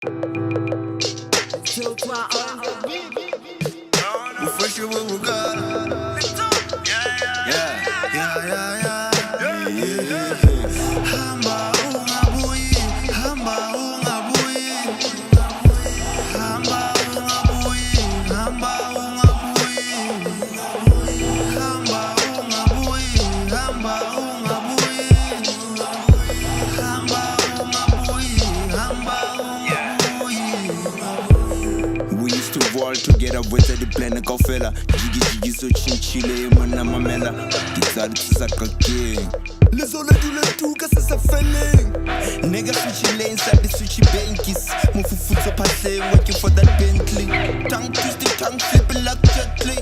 Hamba ungabuyi, hamba ungabuyi, hamba ungabuyi, hamba ungabuyi, hamba ungabuyi, hamba ungabuyi, hamba ungabuyi, hamba ungabuyi. We used to roll together with the plan of fella. Jiggy so chinchile mana mamela. Guitar to king. Les ola du le tout que c'est sa feeling. Nigga switching lanes at the switchy bankies. Move foot so passé, working for that Bentley. Tongue twisted, tongue flipping like Jet Li.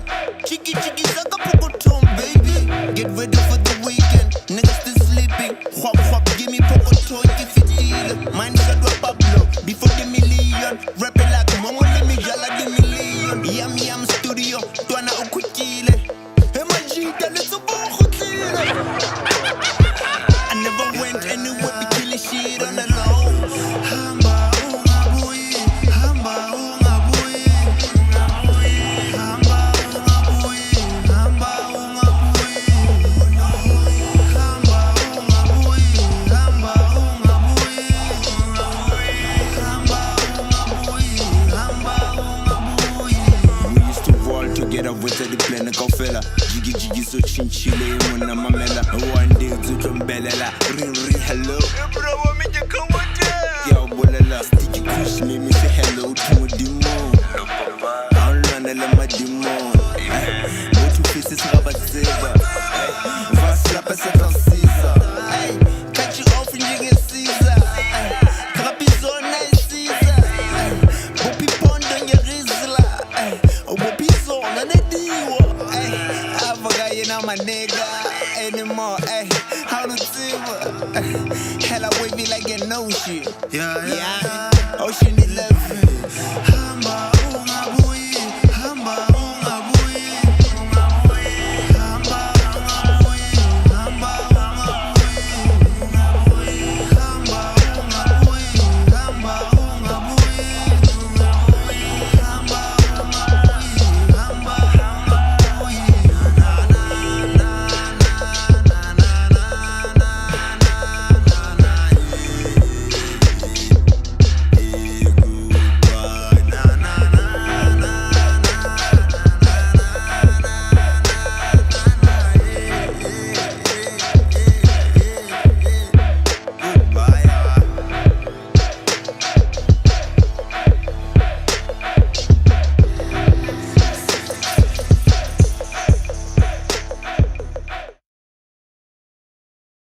Chicky zaka poco tom, baby. Get ready for the weekend. Niggas still sleeping. Hwap hwap, give me poco tom if it deal. Mine is a Pablo before the million. Rapping like Momo, let me jala the million. Yam studio, Tuana Ukutile. Hey my G, that Letsopa. I never went anywhere to kill shit on the low. Hamba ungabuyi, hamba ungabuyi, hamba ungabuyi, hamba ungabuyi, hamba ungabuyi, hamba ungabuyi, hamba ungabuyi, hamba ungabuyi. We used to roll together with the plan of fella. Jiggy so chinchile mona mamela. One day to trombelela. Ring hello. Bro, what make you come with that? Yo, bolela. Sticky kush me say hello to my demon. I'm running like my demon. Go to faces rubber zebra. Fast slap as a Caesar. Cut you off and you get Caesar. Crap is so nice Caesar. Boppy pond on your rizla. Oh, boppy so on the deal. You know my nigga anymore, ayy. How to see what? Hella wavy like you know shit. Yeah. Ocean 11.